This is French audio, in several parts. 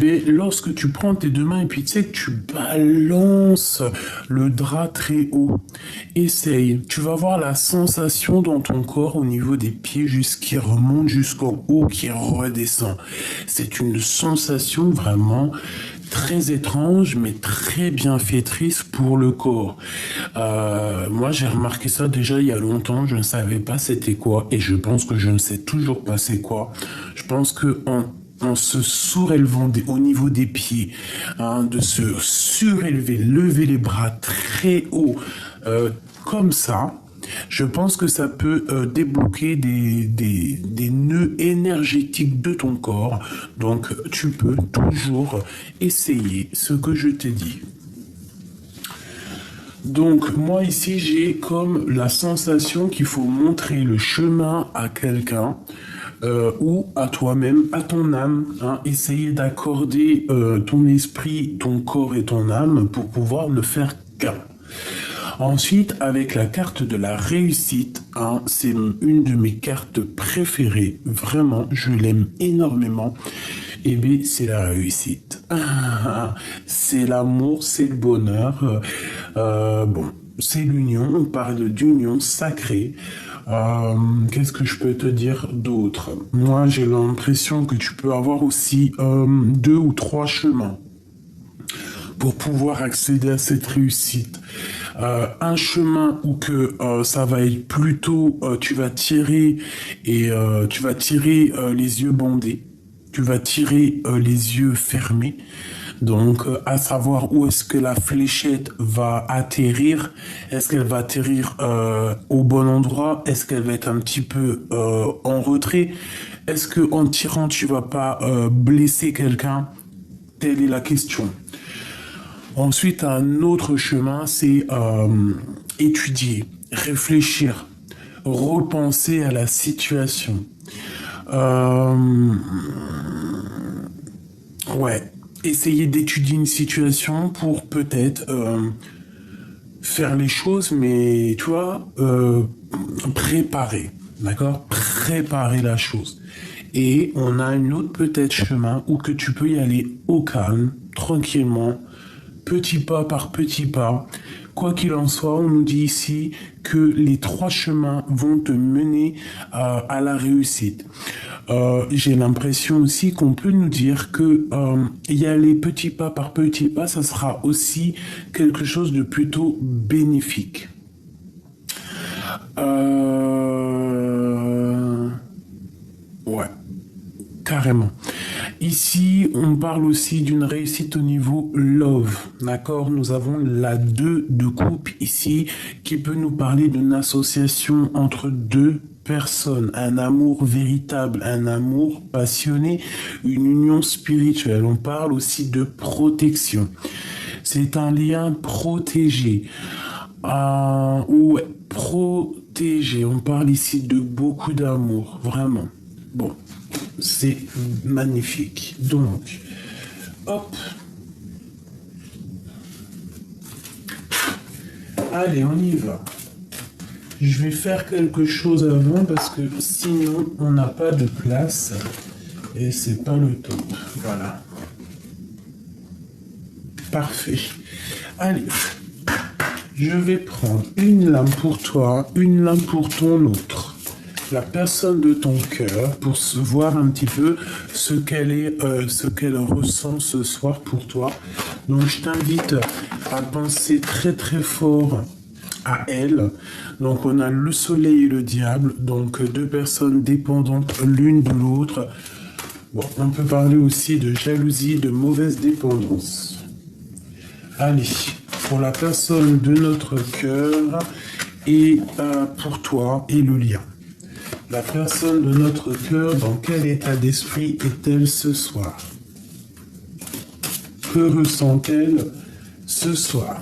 Mais lorsque tu prends tes deux mains et puis tu sais que tu balances le drap très haut, essaye. Tu vas voir la sensation dans ton corps au niveau des pieds qui remonte jusqu'en haut, qui redescend. C'est une sensation vraiment très étrange, mais très bienfaitrice pour le corps. Moi, j'ai remarqué ça déjà il y a longtemps. Je ne savais pas c'était quoi, et je pense que je ne sais toujours pas c'est quoi. Je pense que en se surélevant au niveau des pieds, hein, de se surélever, lever les bras très haut, comme ça, je pense que ça peut débloquer des nœuds énergétiques de ton corps. Donc, tu peux toujours essayer ce que je t'ai dit. Donc, moi ici, j'ai comme la sensation qu'il faut montrer le chemin à quelqu'un. Ou à toi-même, à ton âme, hein, essayer d'accorder ton esprit, ton corps et ton âme pour pouvoir ne faire qu'un. Ensuite, avec la carte de la réussite, hein, c'est une de mes cartes préférées, vraiment, je l'aime énormément. Eh bien, c'est la réussite. C'est l'amour, c'est le bonheur. Bon, c'est l'union, on parle d'union sacrée. Qu'est-ce que je peux te dire d'autre? Moi, j'ai l'impression que tu peux avoir aussi 2 ou 3 chemins pour pouvoir accéder à cette réussite. Un chemin où que ça va être plutôt, tu vas tirer et tu vas tirer les yeux bandés, tu vas tirer les yeux fermés. Donc, à savoir où est-ce que la fléchette va atterrir. Est-ce qu'elle va atterrir au bon endroit? Est-ce qu'elle va être un petit peu en retrait? Est-ce que en tirant, tu vas pas blesser quelqu'un? Telle est la question. Ensuite, un autre chemin, c'est étudier, réfléchir, repenser à la situation. Ouais, essayer d'étudier une situation pour peut-être faire les choses, mais tu vois, préparer, d'accord? Préparer la chose. Et on a une autre peut-être chemin où que tu peux y aller au calme, tranquillement, petit pas par petit pas. Quoi qu'il en soit, on nous dit ici que les 3 chemins vont te mener à la réussite. J'ai l'impression aussi qu'on peut nous dire que y aller petit pas par petit pas, ça sera aussi quelque chose de plutôt bénéfique. Ouais, carrément. Ici, on parle aussi d'une réussite au niveau love, d'accord? Nous avons la 2 de coupe ici qui peut nous parler d'une association entre 2 personnes, un amour véritable, un amour passionné, une union spirituelle. On parle aussi de protection. C'est un lien protégé. Ouais, protégé. On parle ici de beaucoup d'amour, vraiment. Bon. C'est magnifique. Donc, hop. Allez, on y va. Je vais faire quelque chose avant parce que sinon, on n'a pas de place et c'est pas le top. Voilà. Parfait. Allez. Je vais prendre une lame pour toi, une lame pour ton autre. La personne de ton cœur pour se voir un petit peu ce qu'elle ressent ce soir pour toi. Donc je t'invite à penser très très fort à elle. Donc on a le soleil et le diable, donc 2 personnes dépendantes l'une de l'autre. Bon, on peut parler aussi de jalousie, de mauvaise dépendance. Allez, pour la personne de notre cœur et pour toi et le lien. La personne de notre cœur, dans quel état d'esprit est-elle ce soir? Que ressent-elle ce soir?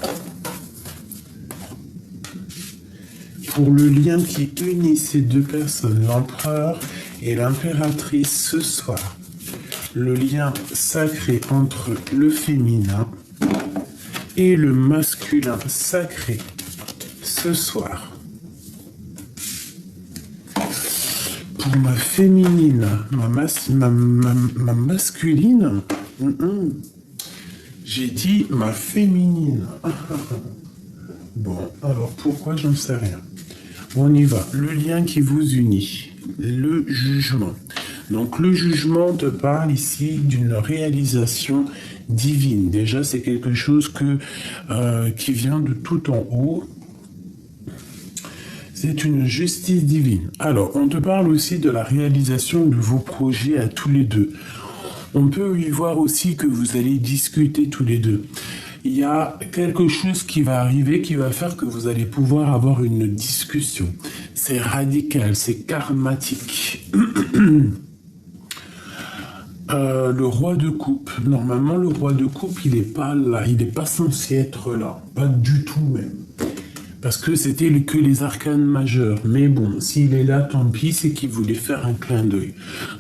Pour le lien qui unit ces 2 personnes, l'empereur et l'impératrice ce soir, le lien sacré entre le féminin et le masculin sacré ce soir. Pour ma féminine, ma masculine, J'ai dit ma féminine. Bon, alors pourquoi j'en sais rien. On y va. Le lien qui vous unit. Le jugement. Donc le jugement te parle ici d'une réalisation divine. Déjà, c'est quelque chose qui vient de tout en haut. C'est une justice divine. Alors, on te parle aussi de la réalisation de vos projets à tous les deux. On peut y voir aussi que vous allez discuter tous les deux. Il y a quelque chose qui va arriver qui va faire que vous allez pouvoir avoir une discussion. C'est radical, c'est karmatique. Le roi de coupe. Normalement, le roi de coupe, il n'est pas là. Il n'est pas censé être là. Pas du tout même. Parce que c'était que les arcanes majeurs. Mais bon, s'il est là, tant pis, c'est qu'il voulait faire un clin d'œil.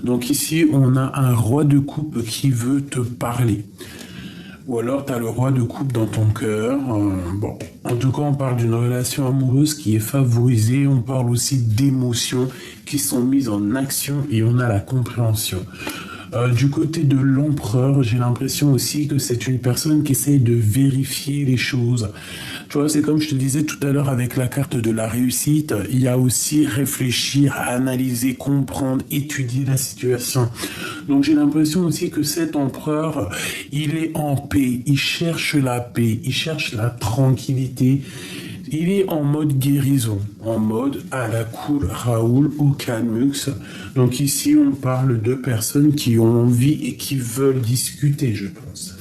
Donc ici, on a un roi de coupe qui veut te parler. Ou alors, tu as le roi de coupe dans ton cœur. Bon, en tout cas, on parle d'une relation amoureuse qui est favorisée. On parle aussi d'émotions qui sont mises en action et on a la compréhension. Du côté de l'empereur, j'ai l'impression aussi que c'est une personne qui essaye de vérifier les choses. Tu vois, c'est comme je te disais tout à l'heure avec la carte de la réussite, il y a aussi réfléchir, analyser, comprendre, étudier la situation. Donc j'ai l'impression aussi que cet empereur, il est en paix, il cherche la paix, il cherche la tranquillité. Il est en mode guérison, en mode à la cool Raoul ou Calmux. Donc ici, on parle de personnes qui ont envie et qui veulent discuter, je pense.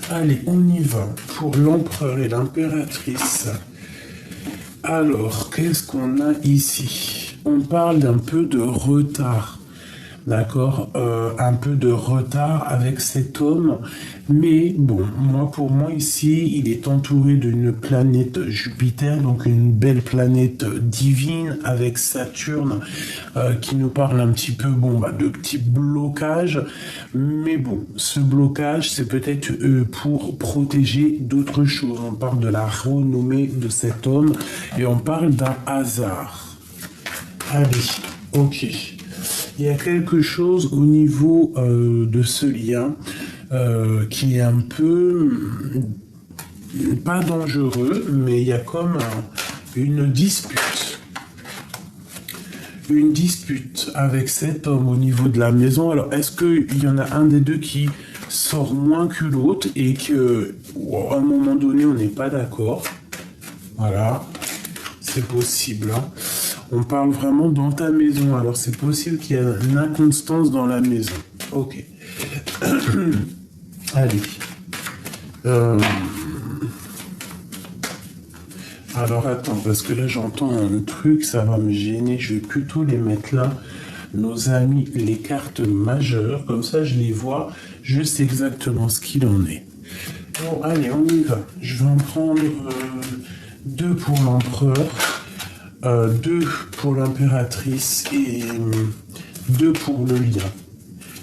Allez, on y va pour l'empereur et l'impératrice. Alors, qu'est-ce qu'on a ici? On parle d'un peu de retard. D'accord, un peu de retard avec cet homme, mais bon, pour moi ici, il est entouré d'une planète Jupiter, donc une belle planète divine avec Saturne qui nous parle un petit peu, de petits blocages, mais bon, ce blocage, c'est peut-être pour protéger d'autres choses. On parle de la renommée de cet homme et on parle d'un hasard. Allez, ok. Il y a quelque chose au niveau de ce lien qui est un peu, pas dangereux, mais il y a comme une dispute. Une dispute avec cet homme au niveau de la maison. Alors, est-ce qu'il y en a un des deux qui sort moins que l'autre et qu'à un moment donné, on n'est pas d'accord? Voilà, c'est possible, hein. On parle vraiment dans ta maison. Alors, c'est possible qu'il y ait une inconstance dans la maison. Ok. Allez. Alors, attends, parce que là, j'entends un truc, ça va me gêner. Je vais plutôt les mettre là. Nos amis, les cartes majeures. Comme ça, je les vois. Je sais exactement ce qu'il en est. Bon, allez, on y va. Je vais en prendre 2 pour l'empereur. 2 pour l'impératrice et 2 pour le lien.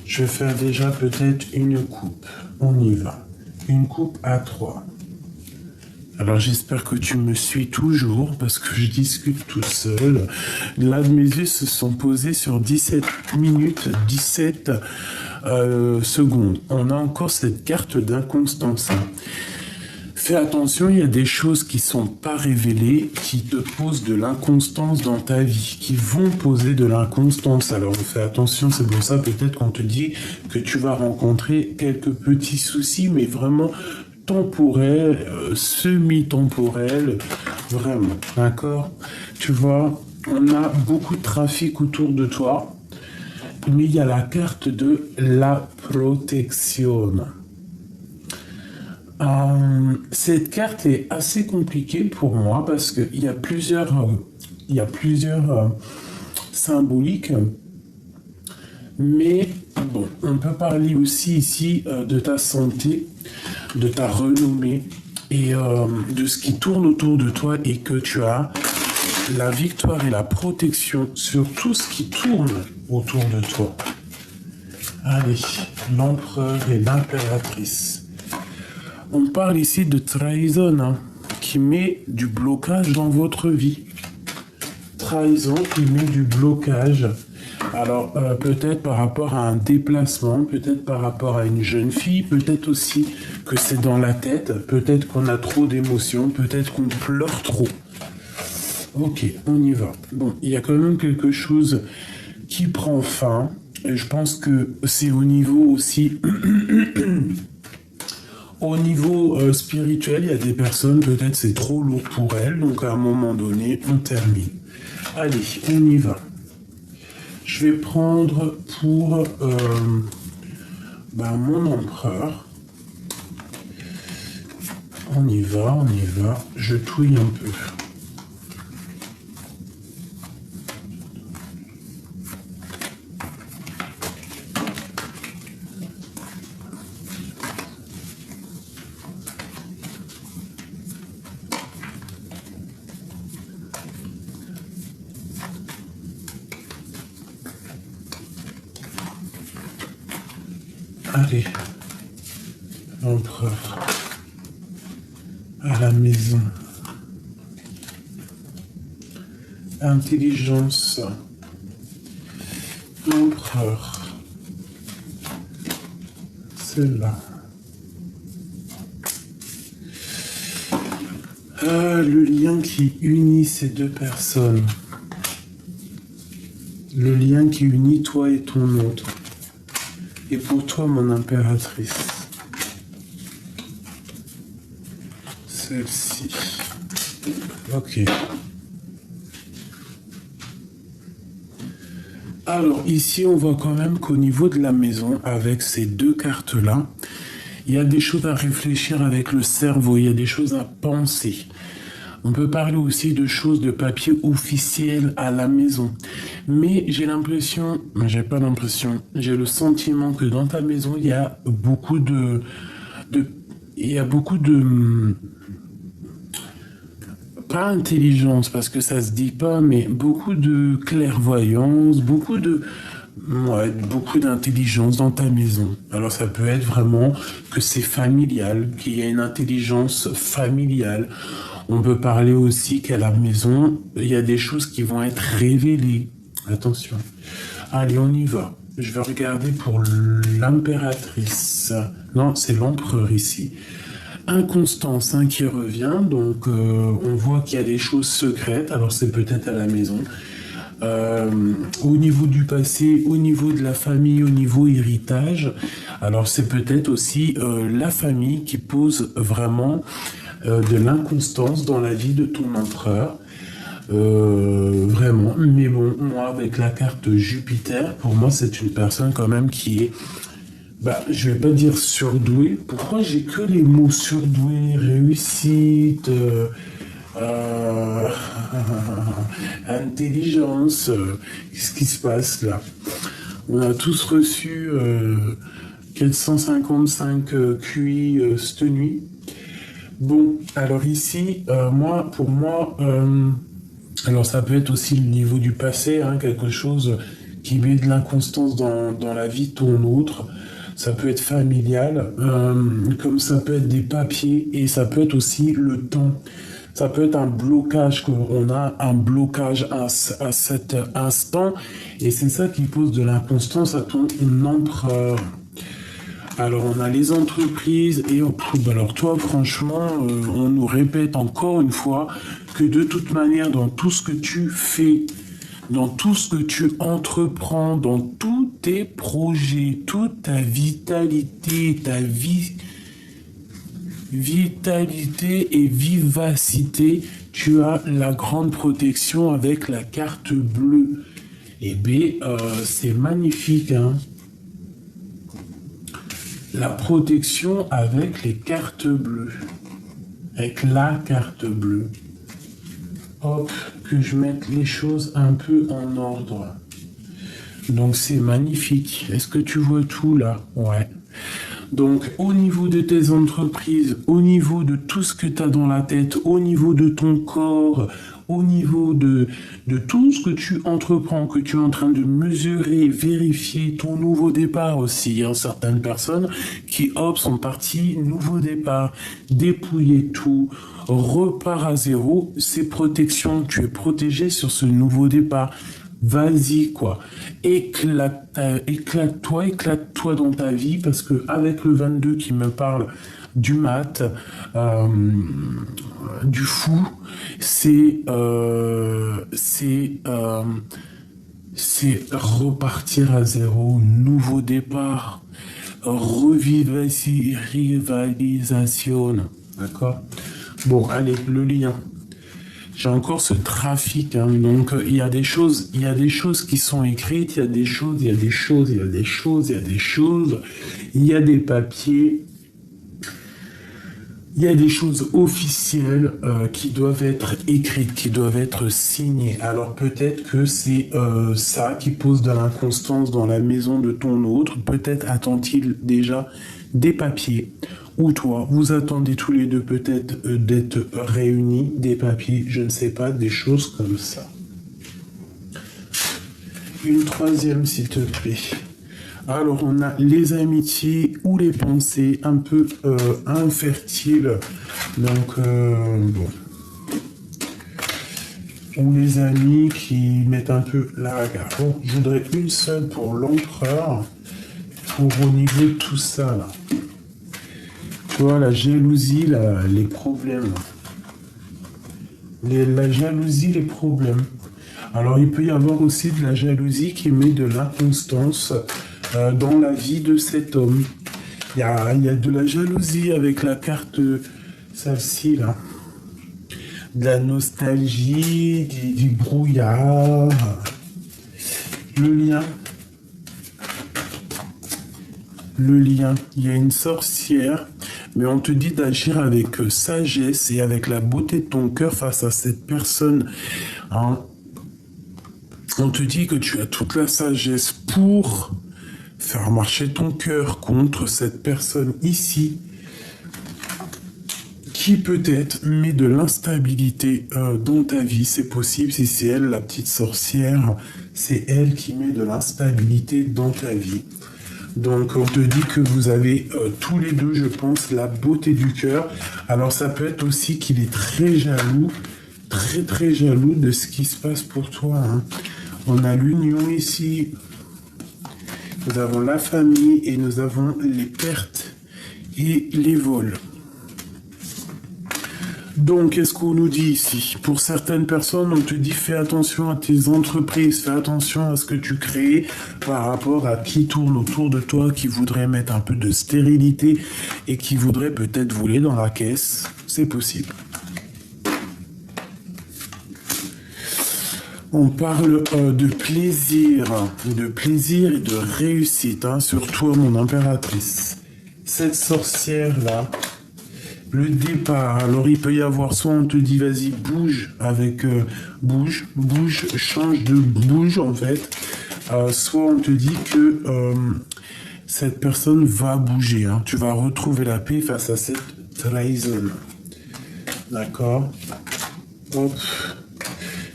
Je vais faire déjà peut-être une coupe. On y va. Une coupe à 3. Alors j'espère que tu me suis toujours parce que je discute tout seul. Là, mes yeux se sont posés sur 17 minutes, 17 secondes. On a encore cette carte d'inconstance. Fais attention, il y a des choses qui sont pas révélées, qui te posent de l'inconstance dans ta vie, qui vont poser de l'inconstance. Alors fais attention, c'est pour ça peut-être qu'on te dit que tu vas rencontrer quelques petits soucis, mais vraiment temporels, semi-temporels, vraiment, d'accord? Tu vois, on a beaucoup de trafic autour de toi, mais il y a la carte de la protection. Cette carte est assez compliquée pour moi parce qu'il y a plusieurs symboliques, mais bon, on peut parler aussi ici de ta santé, de ta renommée et de ce qui tourne autour de toi et que tu as la victoire et la protection sur tout ce qui tourne autour de toi. Allez, l'empereur et l'impératrice. On parle ici de trahison, hein, qui met du blocage dans votre vie. Trahison qui met du blocage. Alors, peut-être par rapport à un déplacement, peut-être par rapport à une jeune fille, peut-être aussi que c'est dans la tête, peut-être qu'on a trop d'émotions, peut-être qu'on pleure trop. Ok, on y va. Bon, il y a quand même quelque chose qui prend fin. Et je pense que c'est au niveau aussi, au niveau spirituel, il y a des personnes, peut-être c'est trop lourd pour elles, donc à un moment donné, on termine. Allez, on y va. Je vais prendre pour mon empereur. On y va, on y va. Je touille un peu. Allez, l'empereur, à la maison. Intelligence, l'empereur, c'est là. Le lien qui unit ces deux personnes. Le lien qui unit toi et ton autre. Et pour toi, mon impératrice, celle-ci. Ok. Alors ici, on voit quand même qu'au niveau de la maison, avec ces deux cartes-là, il y a des choses à réfléchir avec le cerveau, il y a des choses à penser. On peut parler aussi de choses de papier officiel à la maison. Mais j'ai l'impression, j'ai pas l'impression, j'ai le sentiment que dans ta maison, il y a beaucoup pas intelligence parce que ça se dit pas, mais beaucoup de clairvoyance, beaucoup d'intelligence dans ta maison. Alors ça peut être vraiment que c'est familial, qu'il y a une intelligence familiale. On peut parler aussi qu'à la maison, il y a des choses qui vont être révélées. Attention. Allez, on y va. Je vais regarder pour l'impératrice. Non, c'est l'empereur ici. Inconstance qui revient. Donc, on voit qu'il y a des choses secrètes. Alors, c'est peut-être à la maison. Au niveau du passé, au niveau de la famille, au niveau héritage. Alors, c'est peut-être aussi la famille qui pose vraiment de l'inconstance dans la vie de ton empereur. Vraiment. Mais bon, moi, avec la carte Jupiter, pour moi, c'est une personne quand même qui est, je vais pas dire surdouée. Pourquoi j'ai que les mots surdoué, réussite, intelligence, qu'est-ce qui se passe là? On a tous reçu 455 QI cette nuit. Bon, alors ici, pour moi, alors ça peut être aussi le niveau du passé, quelque chose qui met de l'inconstance dans la vie de ton autre. Ça peut être familial, comme ça peut être des papiers, et ça peut être aussi le temps. Ça peut être un blocage, qu'on a un blocage à cet instant, et c'est ça qui pose de l'inconstance à ton empereur. Alors, on a les entreprises et alors toi, franchement, on nous répète encore une fois que de toute manière, dans tout ce que tu fais, dans tout ce que tu entreprends, dans tous tes projets, toute ta vitalité, vitalité et vivacité, tu as la grande protection avec la carte bleue. Et c'est magnifique, La protection avec les cartes bleues. Avec la carte bleue. Hop, que je mette les choses un peu en ordre. Donc c'est magnifique. Est-ce que tu vois tout là? Ouais. Donc au niveau de tes entreprises, au niveau de tout ce que tu as dans la tête, au niveau de ton corps, au niveau de tout ce que tu entreprends, que tu es en train de mesurer, vérifier ton nouveau départ aussi. Il y a certaines personnes qui, sont parties, nouveau départ, dépouiller tout, repart à zéro. C'est protection, tu es protégé sur ce nouveau départ. Vas-y, quoi. Éclate-toi dans ta vie, parce que avec le 22 qui me parle du mat, euh, du fou, c'est repartir à zéro, nouveau départ, rivalisation. D'accord? Bon, allez, le lien. J'ai encore ce trafic, hein. Donc il y a des choses qui sont écrites, il y a des choses, il y a des choses, il y a des choses, il y a des choses, il y a des papiers, il y a des choses officielles qui doivent être écrites, qui doivent être signées. Alors peut-être que c'est ça qui pose de l'inconstance dans la maison de ton autre. Peut-être attend-il déjà des papiers. Ou toi, vous attendez tous les deux peut-être d'être réunis, des papiers, je ne sais pas, des choses comme ça. Une troisième, s'il te plaît. Alors, on a les amitiés ou les pensées un peu infertiles. Donc, bon. Ou les amis qui mettent un peu la bagarre. Bon, je voudrais une seule pour l'empereur, pour au niveau de tout ça, là. Tu vois, la jalousie, les problèmes. La jalousie, les problèmes. Alors, il peut y avoir aussi de la jalousie qui met de l'inconstance dans la vie de cet homme. Il y a de la jalousie avec la carte, celle-ci, là. De la nostalgie, du brouillard. Le lien. Le lien. Il y a une sorcière. Mais on te dit d'agir avec sagesse et avec la beauté de ton cœur face à cette personne. Hein. On te dit que tu as toute la sagesse pour faire marcher ton cœur contre cette personne ici, qui peut-être met de l'instabilité dans ta vie. C'est possible, si c'est elle, la petite sorcière, c'est elle qui met de l'instabilité dans ta vie. Donc, on te dit que vous avez tous les deux, je pense, la beauté du cœur. Alors, ça peut être aussi qu'il est très jaloux, très, très jaloux de ce qui se passe pour toi. Hein. On a l'union ici. Nous avons la famille et nous avons les pertes et les vols. Donc, qu'est-ce qu'on nous dit ici? Pour certaines personnes, on te dit fais attention à tes entreprises, fais attention à ce que tu crées par rapport à qui tourne autour de toi, qui voudrait mettre un peu de stérilité et qui voudrait peut-être voler dans la caisse. C'est possible. On parle de plaisir et de réussite, hein, sur toi, mon impératrice. Cette sorcière-là, le départ, alors il peut y avoir, soit on te dit vas-y bouge avec bouge en fait, soit on te dit que cette personne va bouger, hein. Tu vas retrouver la paix face à cette trahison. D'accord. Hop.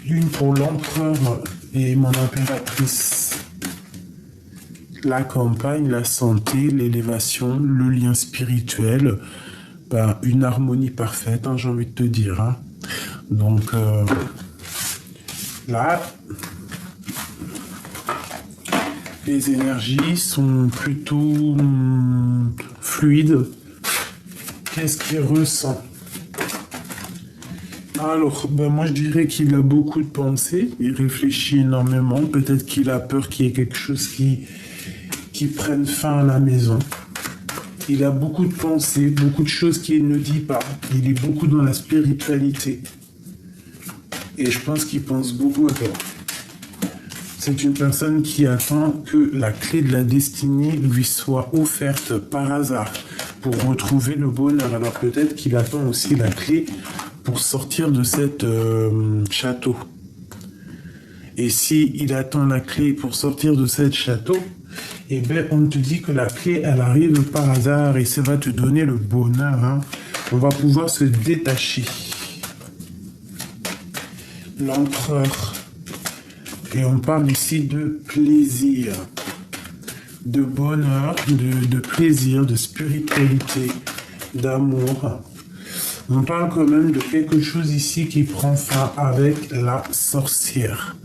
Une pour l'empereur et mon impératrice. La campagne, la santé, l'élévation, le lien spirituel. Ben, une harmonie parfaite, hein, j'ai envie de te dire. Hein. Donc, là, les énergies sont plutôt fluides. Qu'est-ce qu'il ressent? Alors, ben moi je dirais qu'il a beaucoup de pensées, il réfléchit énormément, peut-être qu'il a peur qu'il y ait quelque chose qui prenne fin à la maison. Il a beaucoup de pensées, beaucoup de choses qu'il ne dit pas. Il est beaucoup dans la spiritualité. Et je pense qu'il pense beaucoup à toi. C'est une personne qui attend que la clé de la destinée lui soit offerte par hasard pour retrouver le bonheur. Alors peut-être qu'il attend aussi la clé pour sortir de cette château. Et si il attend la clé pour sortir de cette château, eh bien, on te dit que la clé, elle arrive par hasard et ça va te donner le bonheur. Hein. On va pouvoir se détacher. L'empereur. Et on parle ici de plaisir, de bonheur, de plaisir, de spiritualité, d'amour. On parle quand même de quelque chose ici qui prend fin avec la sorcière.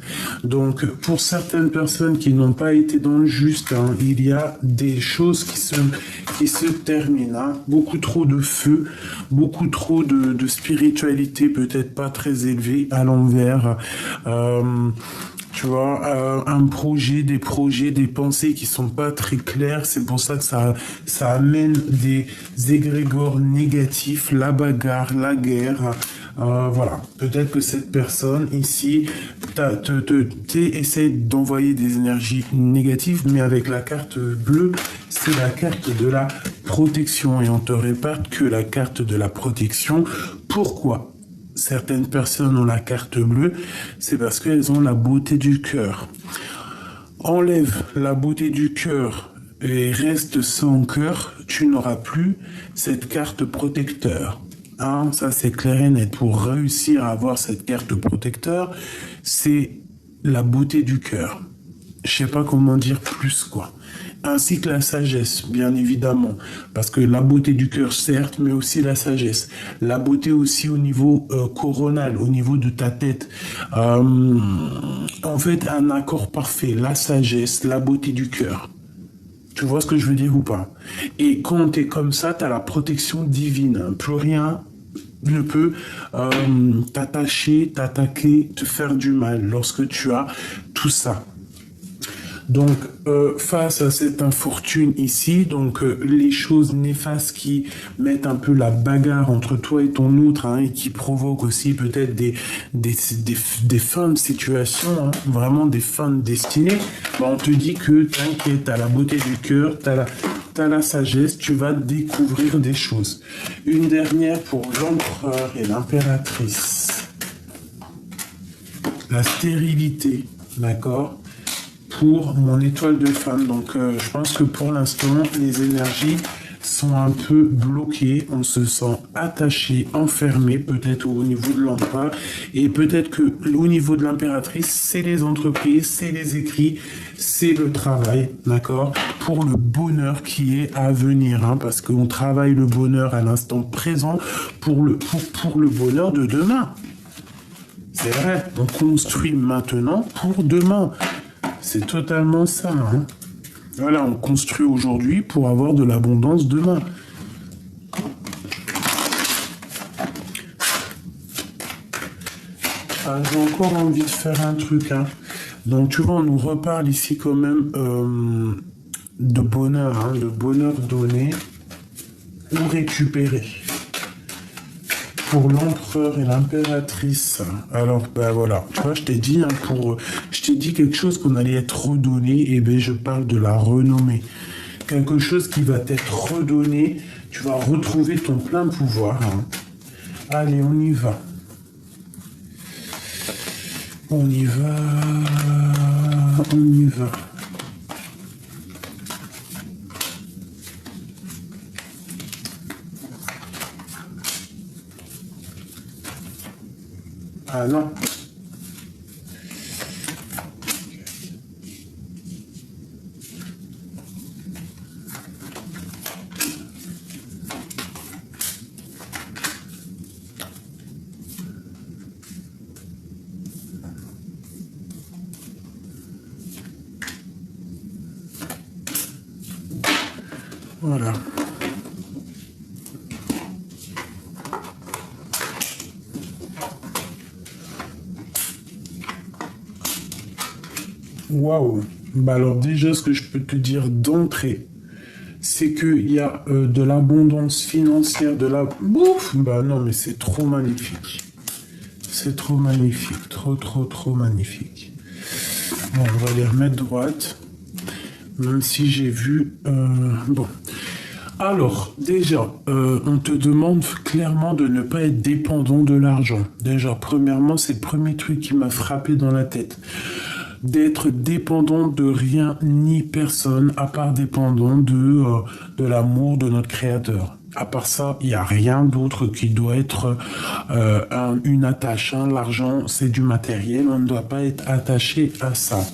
Donc, pour certaines personnes qui n'ont pas été dans le juste, hein, il y a des choses qui se terminent. Hein. Beaucoup trop de feu, beaucoup trop de spiritualité, peut-être pas très élevée à l'envers. Tu vois, des projets, des pensées qui sont pas très claires. C'est pour ça que ça amène des égrégores négatifs, la bagarre, la guerre. Voilà. Peut-être que cette personne ici essaie d'envoyer des énergies négatives, mais avec la carte bleue, c'est la carte de la protection. Et on te répète que la carte de la protection. Pourquoi certaines personnes ont la carte bleue? C'est parce qu'elles ont la beauté du cœur. Enlève la beauté du cœur et reste sans cœur, tu n'auras plus cette carte protecteur. Hein, ça c'est clair et net. Pour réussir à avoir cette carte protecteur, c'est la beauté du cœur. Je sais pas comment dire plus, quoi. Ainsi que la sagesse, bien évidemment. Parce que la beauté du cœur, certes, mais aussi la sagesse. La beauté aussi au niveau coronal, au niveau de ta tête. En fait, un accord parfait. La sagesse, la beauté du cœur. Tu vois ce que je veux dire ou pas? Et quand tu es comme ça, tu as la protection divine. Plus rien ne peut t'attacher, t'attaquer, te faire du mal lorsque tu as tout ça. Donc, face à cette infortune ici, donc les choses néfastes qui mettent un peu la bagarre entre toi et ton autre, hein, et qui provoquent aussi peut-être des fins de situation, hein, vraiment des fins de destinée, bah, on te dit que t'inquiète, t'as la beauté du cœur, t'as la sagesse, tu vas découvrir des choses. Une dernière pour l'empereur et l'impératrice. La stérilité, d'accord ? Pour mon étoile de femme. Donc, je pense que pour l'instant, les énergies sont un peu bloquées. On se sent attaché, enfermé, peut-être au niveau de l'empereur. Et peut-être que au niveau de l'impératrice, c'est les entreprises, c'est les écrits, c'est le travail, d'accord? Pour le bonheur qui est à venir, hein, parce qu'on travaille le bonheur à l'instant présent pour le bonheur de demain. C'est vrai, on construit maintenant pour demain. C'est totalement ça. Hein. Voilà, on construit aujourd'hui pour avoir de l'abondance demain. Ah, j'ai encore envie de faire un truc. Hein. Donc, tu vois, on nous reparle ici quand même de bonheur, hein, de bonheur donné ou récupéré. Pour l'empereur et l'impératrice. Alors, ben voilà. Tu vois, je t'ai dit, hein, je t'ai dit quelque chose qu'on allait être redonné, et ben je parle de la renommée. Quelque chose qui va t'être redonné, tu vas retrouver ton plein pouvoir. Hein. Allez, on y va. On y va. On y va. Ah non. Voilà. Waouh. Bah alors déjà, ce que je peux te dire d'entrée, c'est qu'il y a de l'abondance financière, de la... Bouf. Bah non, mais c'est trop magnifique. C'est trop magnifique. Trop magnifique. Bon, on va les remettre droite. Même si j'ai vu... Bon. Alors, déjà, on te demande clairement de ne pas être dépendant de l'argent. Déjà, premièrement, c'est le premier truc qui m'a frappé dans la tête. D'être dépendant de rien ni personne, à part dépendant de l'amour de notre Créateur. À part ça, il n'y a rien d'autre qui doit être une attache. Hein. L'argent, c'est du matériel, on ne doit pas être attaché à ça.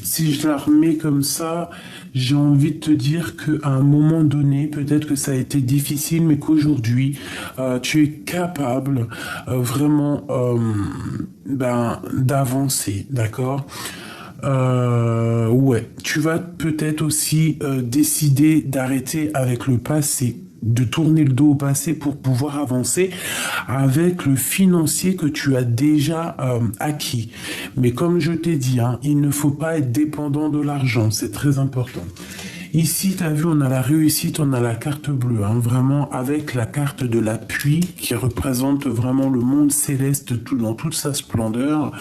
Si je la remets comme ça, j'ai envie de te dire qu'à un moment donné, peut-être que ça a été difficile, mais qu'aujourd'hui, tu es capable vraiment d'avancer, d'accord? Ouais, tu vas peut-être aussi décider d'arrêter avec le passé, de tourner le dos au passé pour pouvoir avancer avec le financier que tu as déjà acquis. Mais comme je t'ai dit, hein, il ne faut pas être dépendant de l'argent, c'est très important. Ici, tu as vu, on a la réussite, on a la carte bleue, hein, vraiment avec la carte de la pluie qui représente vraiment le monde céleste tout, dans toute sa splendeur.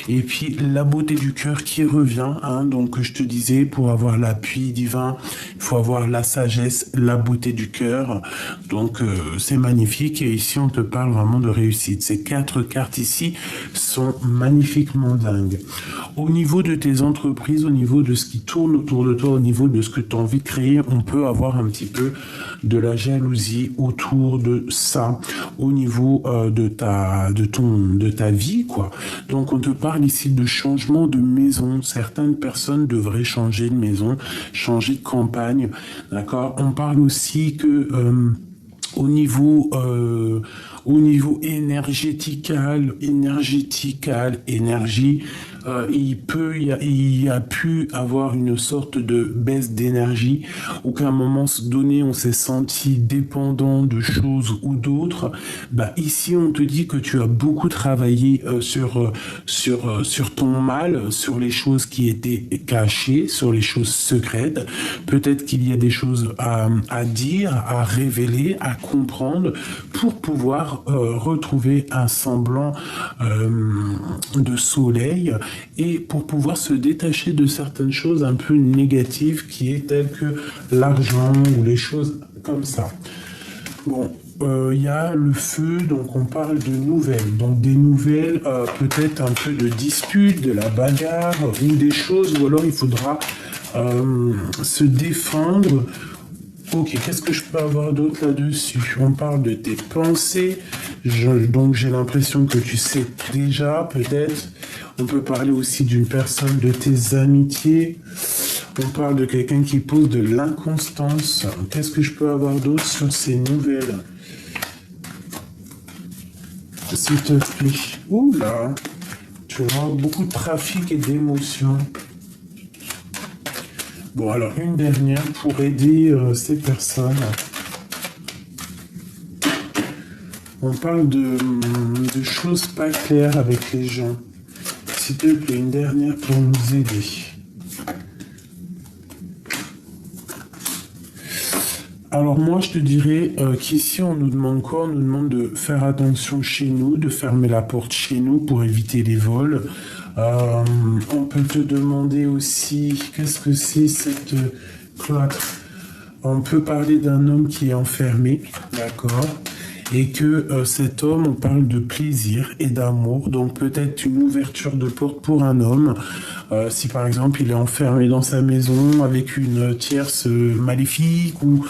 Et puis la beauté du cœur qui revient, hein, donc je te disais, pour avoir l'appui divin, il faut avoir la sagesse, la beauté du cœur. Donc c'est magnifique et ici on te parle vraiment de réussite. Ces 4 cartes ici sont magnifiquement dingues. Au niveau de tes entreprises, au niveau de ce qui tourne autour de toi, au niveau de ce que tu as envie de créer, on peut avoir un petit peu de la jalousie autour de ça, au niveau de ta vie, quoi. Donc on te parle ici de changement de maison. Certaines personnes devraient changer de maison, changer de campagne, d'accord? On parle aussi que au niveau énergie, il y a pu avoir une sorte de baisse d'énergie, ou qu'à un moment donné, on s'est senti dépendant de choses ou d'autres. Bah, ici, on te dit que tu as beaucoup travaillé sur ton mal, sur les choses qui étaient cachées, sur les choses secrètes. Peut-être qu'il y a des choses à dire, à révéler, à comprendre pour pouvoir retrouver un semblant de soleil et pour pouvoir se détacher de certaines choses un peu négatives qui est telles que l'argent ou les choses comme ça. Bon, il y a le feu, donc on parle de nouvelles. Donc des nouvelles, peut-être un peu de dispute, de la bagarre, ou des choses, ou alors il faudra se défendre. Ok, qu'est-ce que je peux avoir d'autre là-dessus? On parle de tes pensées, donc j'ai l'impression que tu sais déjà, peut-être. On peut parler aussi d'une personne de tes amitiés. On parle de quelqu'un qui pose de l'inconstance. Qu'est-ce que je peux avoir d'autre sur ces nouvelles? S'il te plaît. Oula, tu vois, beaucoup de trafic et d'émotions. Bon, alors une dernière pour aider ces personnes. On parle de choses pas claires avec les gens. S'il te plaît, une dernière pour nous aider. Alors moi, je te dirais qu'ici, on nous demande quoi? On nous demande de faire attention chez nous, de fermer la porte chez nous pour éviter les vols. On peut te demander aussi, qu'est-ce que c'est cette cloître? On peut parler d'un homme qui est enfermé, d'accord? Et que cet homme, on parle de plaisir et d'amour, donc peut-être une ouverture de porte pour un homme. Si par exemple il est enfermé dans sa maison avec une tierce maléfique ou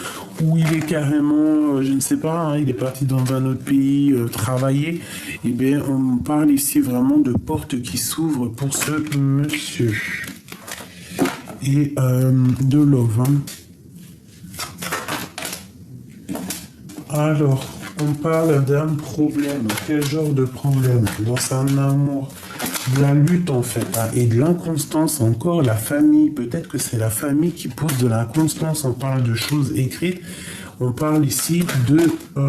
il est carrément, je ne sais pas, hein, il est parti dans un autre pays travailler, eh bien on parle ici vraiment de portes qui s'ouvrent pour ce monsieur. Et de love. Hein. Alors, on parle d'un problème. Quel genre de problème? Dans un amour, de la lutte en fait, hein, et de l'inconstance encore, la famille. Peut-être que c'est la famille qui pose de l'inconstance. On parle de choses écrites. On parle ici de... je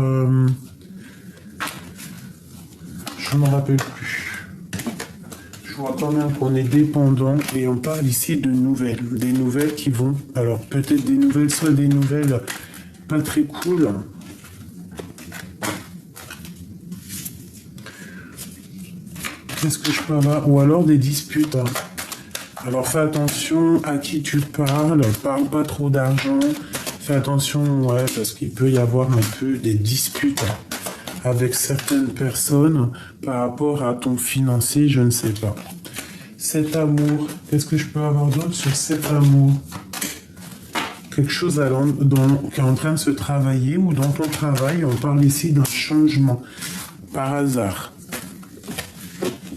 ne me rappelle plus. Je vois quand même qu'on est dépendant et on parle ici de nouvelles. Des nouvelles qui vont... Alors peut-être des nouvelles, soit des nouvelles pas très cool. Qu'est-ce que je peux avoir? Ou alors des disputes. Hein. Alors fais attention à qui tu parles. Parle pas trop d'argent. Fais attention, ouais, parce qu'il peut y avoir un peu des disputes avec certaines personnes par rapport à ton financier, je ne sais pas. Cet amour, qu'est-ce que je peux avoir d'autre sur cet amour? Quelque chose qui est en train de se travailler ou dans ton travail, on parle ici d'un changement par hasard.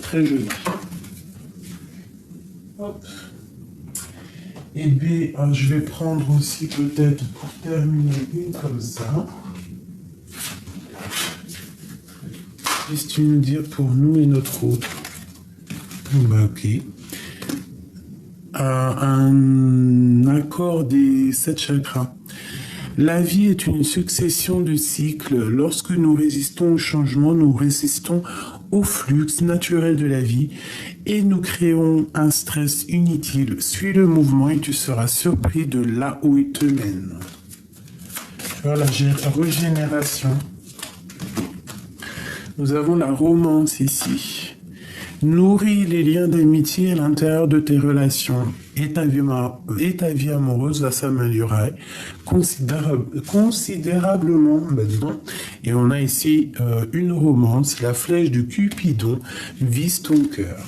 Très joli. Hop. Et B, je vais prendre aussi peut-être pour terminer une comme ça. Qu'est-ce que tu veux dire pour nous et notre autre? Bah, ok. Un accord des 7 chakras. La vie est une succession de cycles. Lorsque nous résistons au changement, nous résistons au flux naturel de la vie et nous créons un stress inutile. Suis le mouvement et tu seras surpris de là où il te mène. Tu vois, la régénération. Nous avons la romance ici. Nourris les liens d'amitié à l'intérieur de tes relations et ta vie amoureuse va s'améliorer considérablement. Et on a ici une romance, la flèche de Cupidon vise ton cœur.